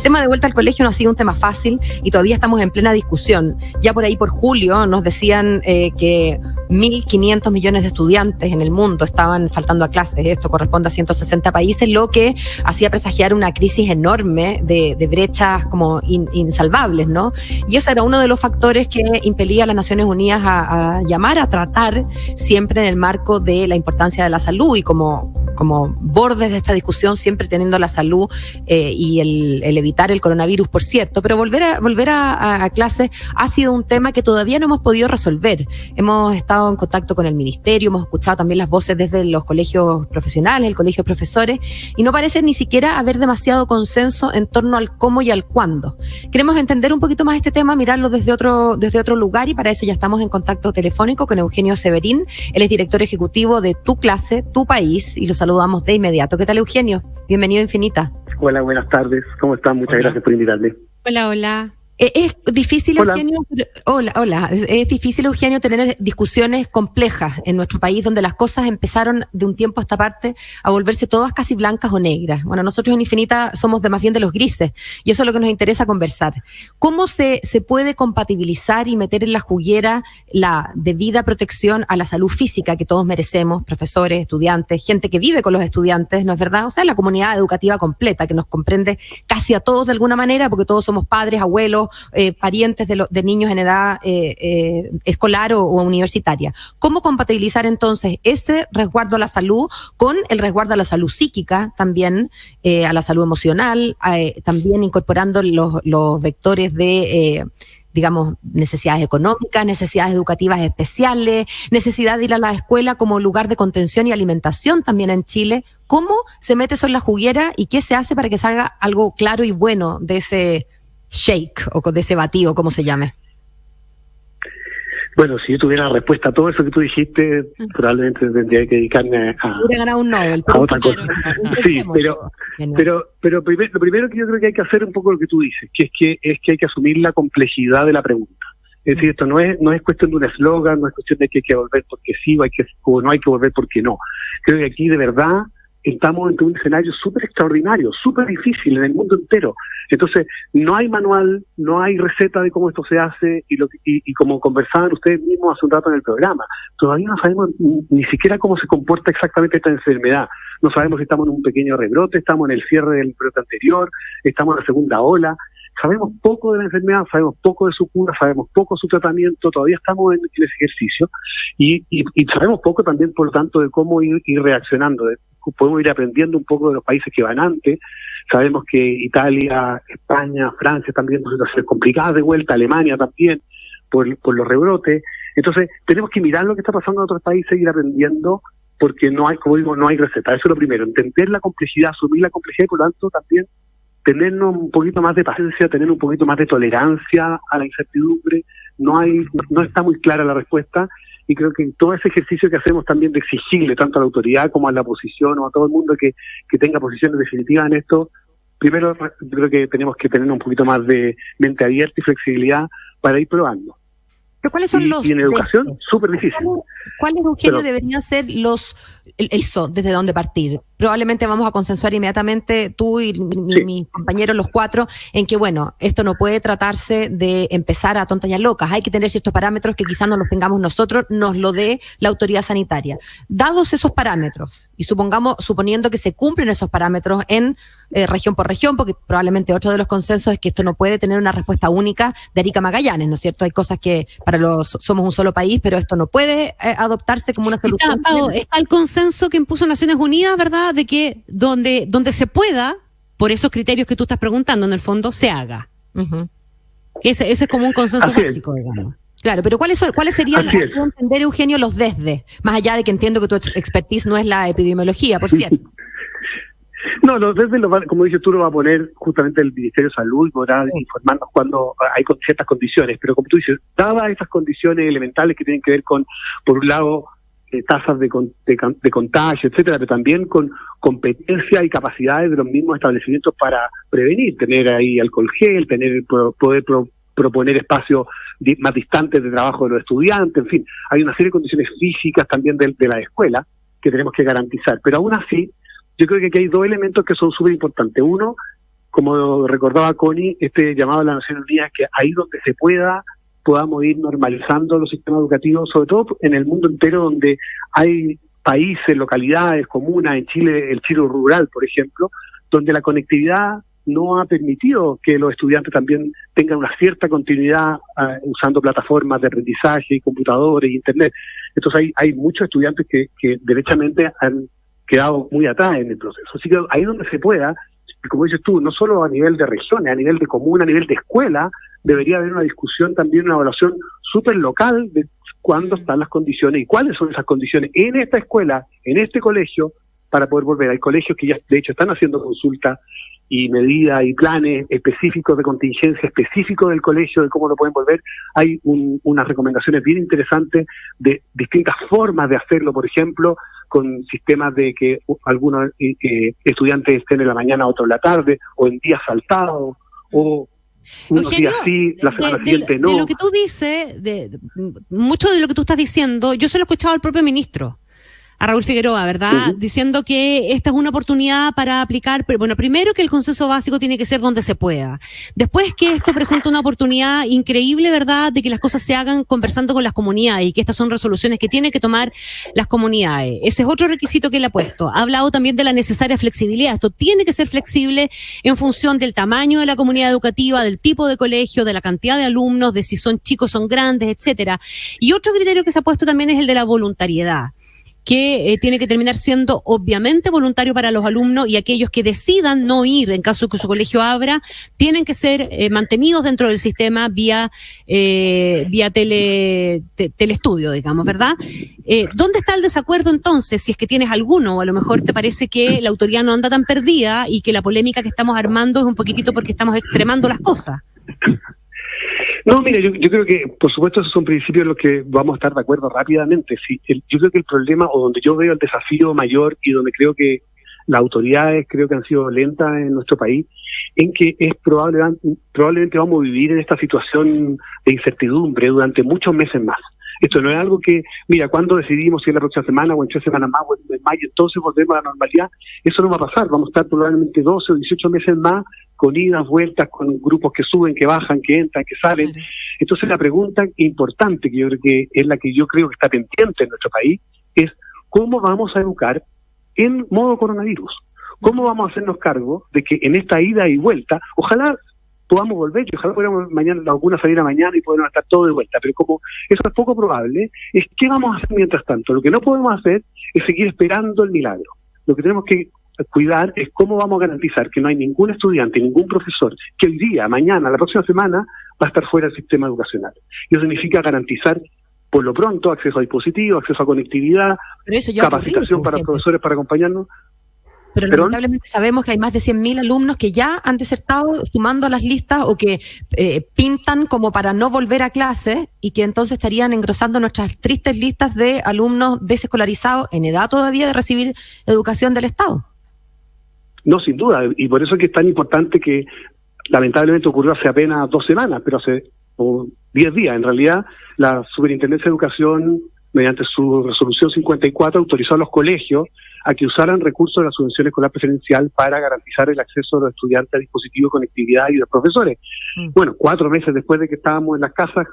tema de vuelta al colegio no ha sido un tema fácil y todavía estamos en plena discusión. Ya por ahí por julio nos decían que 1.500 millones de estudiantes en el mundo estaban faltando a clases. Esto corresponde a 160 países, lo que hacía presagiar una crisis enorme de brechas como insalvables, ¿no? Y ese era uno de los factores que impelía a las Naciones Unidas a llamar a tratar siempre en el marco de la importancia de la salud y como bordes de esta discusión siempre teniendo la salud y el evitar el coronavirus, por cierto. Pero volver a clases ha sido un tema que todavía no hemos podido resolver. Hemos estado en contacto con el ministerio, hemos escuchado también las voces desde los colegios profesionales, el colegio de profesores, y no parece ni siquiera haber demasiado consenso en torno al cómo y al cuándo. Queremos entender un poquito más este tema, mirarlo desde otro lugar, y para eso ya estamos en contacto telefónico con Eugenio Severín. Él es director ejecutivo de Tu Clase, Tu País, y lo saludamos de inmediato. ¿Qué tal, Eugenio? Bienvenido a Infinita. Hola, buenas tardes. ¿Cómo están? Muchas gracias por invitarme. Hola. Es difícil, Hola. Eugenio. Hola. Es difícil, Eugenio, tener discusiones complejas en nuestro país donde las cosas empezaron de un tiempo a esta parte a volverse todas casi blancas o negras. Bueno, nosotros en Infinita somos más bien de los grises y eso es lo que nos interesa conversar. ¿Cómo se puede compatibilizar y meter en la juguera la debida protección a la salud física que todos merecemos, profesores, estudiantes, gente que vive con los estudiantes, ¿no es verdad? O sea, la comunidad educativa completa que nos comprende casi a todos de alguna manera porque todos somos padres, abuelos, parientes de niños en edad escolar o universitaria. ¿Cómo compatibilizar entonces ese resguardo a la salud con el resguardo a la salud psíquica también, a la salud emocional, también incorporando los vectores de digamos, necesidades económicas, necesidades educativas especiales, necesidad de ir a la escuela como lugar de contención y alimentación también en Chile? ¿Cómo se mete eso en la juguera y qué se hace para que salga algo claro y bueno de ese shake o de ese batido, como se llame? Bueno, si yo tuviera la respuesta a todo eso que tú dijiste, probablemente tendría que dedicarme Hubiera ganado un Nobel, a otra cosa. Sí, pero lo primero que yo creo que hay que hacer un poco lo que tú dices, que es que hay que asumir la complejidad de la pregunta. Es decir, esto no es cuestión de un eslogan, no es cuestión de que hay que volver porque sí o no hay que volver porque no. Creo que aquí de verdad estamos ante un escenario súper extraordinario, súper difícil en el mundo entero. Entonces, no hay manual, no hay receta de cómo esto se hace, y como conversaban ustedes mismos hace un rato en el programa, todavía no sabemos ni siquiera cómo se comporta exactamente esta enfermedad. No sabemos si estamos en un pequeño rebrote, estamos en el cierre del brote anterior, estamos en la segunda ola. Sabemos poco de la enfermedad, sabemos poco de su cura, sabemos poco de su tratamiento, todavía estamos en ese ejercicio y sabemos poco también, por lo tanto, de cómo ir reaccionando. Podemos ir aprendiendo un poco de los países que van antes. Sabemos que Italia, España, Francia están viendo situaciones complicadas de vuelta, Alemania también, por los rebrotes. Entonces, tenemos que mirar lo que está pasando en otros países y ir aprendiendo, porque no hay, como digo, no hay receta. Eso es lo primero, entender la complejidad, asumir la complejidad y, por lo tanto, también tenernos un poquito más de paciencia, tener un poquito más de tolerancia a la incertidumbre. No está muy clara la respuesta, y creo que en todo ese ejercicio que hacemos también de exigirle tanto a la autoridad como a la oposición o a todo el mundo que tenga posiciones definitivas en esto, primero yo creo que tenemos que tener un poquito más de mente abierta y flexibilidad para ir probando. ¿Pero cuáles son los... Y en educación, súper difícil. ¿Cuáles, Eugenio, deberían ser desde dónde partir? Probablemente vamos a consensuar inmediatamente tú y mis compañeros, los cuatro, en que, bueno, esto no puede tratarse de empezar a tontas y a locas. Hay que tener ciertos parámetros que quizás no los tengamos nosotros, nos lo dé la autoridad sanitaria. Dados esos parámetros, y suponiendo que se cumplen esos parámetros en región por región, porque probablemente otro de los consensos es que esto no puede tener una respuesta única de Arica a Magallanes, ¿no es cierto? Hay cosas que somos un solo país, pero esto no puede adoptarse como una solución. Está el consenso que impuso Naciones Unidas, ¿verdad?, de que donde se pueda, por esos criterios que tú estás preguntando, en el fondo, se haga. Uh-huh. Ese es como un consenso básico, digamos. Claro, pero ¿cuáles serían, para entender, Eugenio, los desde? Más allá de que entiendo que tu expertise no es la epidemiología, por cierto. No, desde como dices tú, lo va a poner justamente el Ministerio de Salud y podrá informarnos cuando hay ciertas condiciones. Pero como tú dices, dadas esas condiciones elementales que tienen que ver con, por un lado, tasas de contagio, etcétera, pero también con competencia y capacidades de los mismos establecimientos para prevenir, tener ahí alcohol gel, poder proponer espacios más distantes de trabajo de los estudiantes, en fin, hay una serie de condiciones físicas también de la escuela que tenemos que garantizar. Pero aún así, yo creo que aquí hay dos elementos que son súper importantes. Uno, como recordaba Connie, este llamado a las Naciones Unidas, que ahí donde se pueda, podamos ir normalizando los sistemas educativos, sobre todo en el mundo entero donde hay países, localidades, comunas, en Chile, el Chile rural, por ejemplo, donde la conectividad no ha permitido que los estudiantes también tengan una cierta continuidad usando plataformas de aprendizaje, computadores, internet. Entonces hay muchos estudiantes que derechamente han quedado muy atrás en el proceso. Así que ahí donde se pueda, como dices tú, no solo a nivel de regiones, a nivel de comuna, a nivel de escuela, debería haber una discusión también, una evaluación súper local de cuándo están las condiciones y cuáles son esas condiciones en esta escuela, en este colegio, para poder volver. Hay colegios que ya de hecho están haciendo consultas y medidas y planes específicos de contingencia, específicos del colegio, de cómo lo pueden volver. Hay unas recomendaciones bien interesantes de distintas formas de hacerlo, por ejemplo, con sistemas de que algunos estudiantes estén en la mañana, otros en la tarde, o en días saltados, o unos días sí, la semana siguiente no. De lo que tú dices, mucho de lo que tú estás diciendo, yo se lo he escuchado al propio ministro, a Raúl Figueroa, ¿verdad? Diciendo que esta es una oportunidad para aplicar, pero bueno, primero que el consenso básico tiene que ser donde se pueda. Después que esto presenta una oportunidad increíble, ¿verdad?, de que las cosas se hagan conversando con las comunidades y que estas son resoluciones que tienen que tomar las comunidades. Ese es otro requisito que él ha puesto. Ha hablado también de la necesaria flexibilidad. Esto tiene que ser flexible en función del tamaño de la comunidad educativa, del tipo de colegio, de la cantidad de alumnos, de si son chicos, son grandes, etcétera. Y otro criterio que se ha puesto también es el de la voluntariedad, que tiene que terminar siendo obviamente voluntario para los alumnos, y aquellos que decidan no ir en caso de que su colegio abra tienen que ser mantenidos dentro del sistema vía telestudio, digamos, ¿verdad? ¿Dónde está el desacuerdo entonces? Si es que tienes alguno, o a lo mejor te parece que la autoridad no anda tan perdida y que la polémica que estamos armando es un poquitito porque estamos extremando las cosas. No, mira, yo creo que, por supuesto, esos son principios en los que vamos a estar de acuerdo rápidamente. Sí, yo creo que el problema, o donde yo veo el desafío mayor y donde creo que las autoridades creo que han sido lentas en nuestro país, en que es probablemente vamos a vivir en esta situación de incertidumbre durante muchos meses más. Esto no es algo que, mira, cuando decidimos si es la próxima semana o en 3 semanas más o en mayo, entonces volvemos a la normalidad. Eso no va a pasar. Vamos a estar probablemente 12 o 18 meses más con idas, vueltas, con grupos que suben, que bajan, que entran, que salen. Claro. Entonces la pregunta importante, que yo creo que es la que yo creo que está pendiente en nuestro país, es ¿cómo vamos a educar en modo coronavirus? ¿Cómo vamos a hacernos cargo de que en esta ida y vuelta, ojalá podamos volver, y ojalá podamos mañana, la vacuna saliera mañana y podamos estar todo de vuelta, pero como eso es poco probable, ¿qué vamos a hacer mientras tanto? Lo que no podemos hacer es seguir esperando el milagro. Lo que tenemos que cuidar es cómo vamos a garantizar que no hay ningún estudiante, ningún profesor que el día, mañana, la próxima semana va a estar fuera del sistema educacional. Y eso significa garantizar, por lo pronto, acceso a dispositivos, acceso a conectividad, capacitación para los profesores para acompañarnos. Pero lamentablemente sabemos que hay más de 100.000 alumnos que ya han desertado sumando a las listas o que pintan como para no volver a clase y que entonces estarían engrosando nuestras tristes listas de alumnos desescolarizados en edad todavía de recibir educación del Estado. No, sin duda, y por eso es que es tan importante que lamentablemente ocurrió hace apenas 2 semanas, pero hace 10 días. En realidad, la Superintendencia de Educación, mediante su resolución 54, autorizó a los colegios a que usaran recursos de la subvención escolar preferencial para garantizar el acceso de los estudiantes a dispositivos de conectividad y de los profesores. Bueno, 4 meses después de que estábamos en las casas,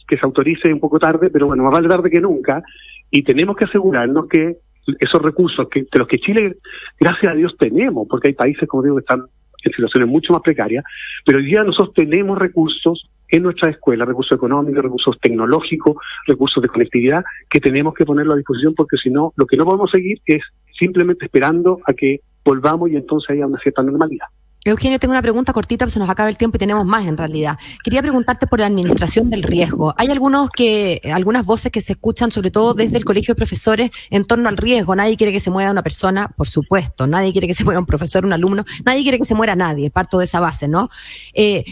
que se autorice un poco tarde, pero bueno, más vale tarde que nunca, y tenemos que asegurarnos que esos recursos, que de los que Chile, gracias a Dios, tenemos, porque hay países, como digo, que están en situaciones mucho más precarias, pero hoy día nosotros tenemos recursos en nuestra escuela, recursos económicos, recursos tecnológicos, recursos de conectividad, que tenemos que ponerlo a disposición, porque si no, lo que no podemos seguir es simplemente esperando a que volvamos y entonces haya una cierta normalidad. Eugenio, tengo una pregunta cortita, pues se nos acaba el tiempo y tenemos más en realidad. Quería preguntarte por la administración del riesgo. Hay algunas voces que se escuchan, sobre todo desde el Colegio de Profesores, en torno al riesgo. Nadie quiere que se muera una persona, por supuesto. Nadie quiere que se muera un profesor, un alumno. Nadie quiere que se muera nadie. Parto de esa base, ¿no?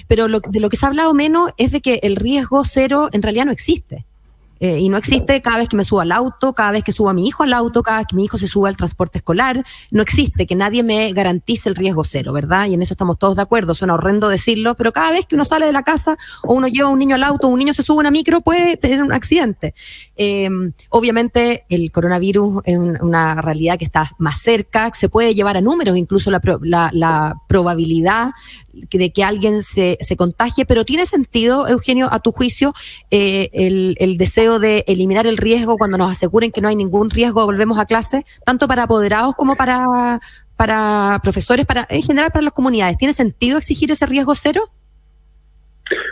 Pero de lo que se ha hablado menos es de que el riesgo cero en realidad no existe. Y no existe cada vez que me subo al auto, cada vez que subo a mi hijo al auto, cada vez que mi hijo se sube al transporte escolar. No existe que nadie me garantice el riesgo cero, ¿verdad? Y en eso estamos todos de acuerdo. Suena horrendo decirlo, pero cada vez que uno sale de la casa o uno lleva a un niño al auto o un niño se sube a una micro, puede tener un accidente. Obviamente el coronavirus es una realidad que está más cerca, se puede llevar a números incluso la probabilidad de que alguien se contagie, pero ¿tiene sentido, Eugenio, a tu juicio, el deseo de eliminar el riesgo cuando nos aseguren que no hay ningún riesgo, volvemos a clase, tanto para apoderados como para profesores, en general para las comunidades? ¿Tiene sentido exigir ese riesgo cero?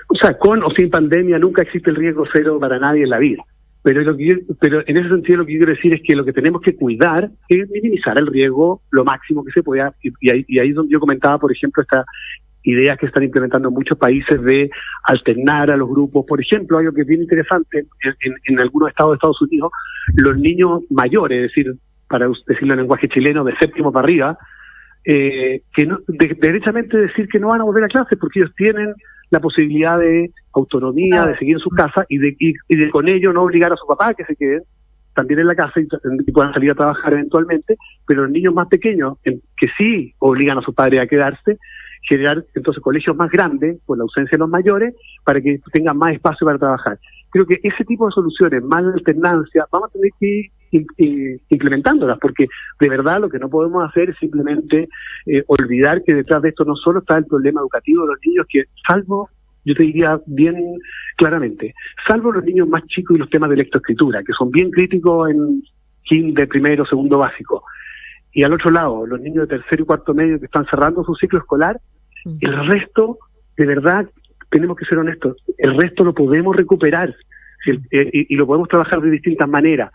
O sea, con o sin pandemia nunca existe el riesgo cero para nadie en la vida. Pero en ese sentido lo que yo quiero decir es que lo que tenemos que cuidar es minimizar el riesgo lo máximo que se pueda. Y ahí es donde yo comentaba, por ejemplo, esta ideas que están implementando muchos países de alternar a los grupos. Por ejemplo, algo que es bien interesante en algunos estados de Estados Unidos, los niños mayores, es decir, para decirlo en lenguaje chileno, de séptimo para arriba, que no, derechamente decir que no van a volver a clases porque ellos tienen la posibilidad de autonomía, de seguir en su casa y de con ello no obligar a su papá a que se queden también en la casa y puedan salir a trabajar eventualmente, pero los niños más pequeños, que sí obligan a sus padres a quedarse, generar entonces colegios más grandes por la ausencia de los mayores para que tengan más espacio para trabajar. Creo que ese tipo de soluciones, más la alternancia, vamos a tener que ir implementándolas, porque de verdad lo que no podemos hacer es simplemente olvidar que detrás de esto no solo está el problema educativo de los niños, que salvo, yo te diría bien claramente, salvo los niños más chicos y los temas de lectoescritura, que son bien críticos en kinder, primero, segundo básico, y al otro lado, los niños de tercero y cuarto medio que están cerrando su ciclo escolar, el resto, de verdad, tenemos que ser honestos, el resto lo podemos recuperar y lo podemos trabajar de distintas maneras,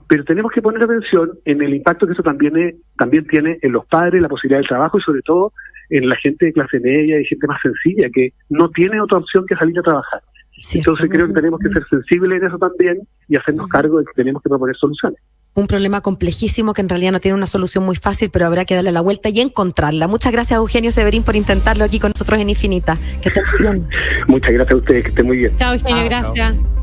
pero tenemos que poner atención en el impacto que eso también tiene en los padres, la posibilidad del trabajo y sobre todo en la gente de clase media y gente más sencilla que no tiene otra opción que salir a trabajar. Sí, entonces creo que tenemos que ser sensibles en eso también y hacernos cargo de que tenemos que proponer soluciones. Un problema complejísimo que en realidad no tiene una solución muy fácil, pero habrá que darle la vuelta y encontrarla. Muchas gracias, Eugenio Severín, por intentarlo aquí con nosotros en Infinita. Que estén muy bien. Muchas gracias a ustedes, que estén muy bien. Chao, Eugenio, gracias.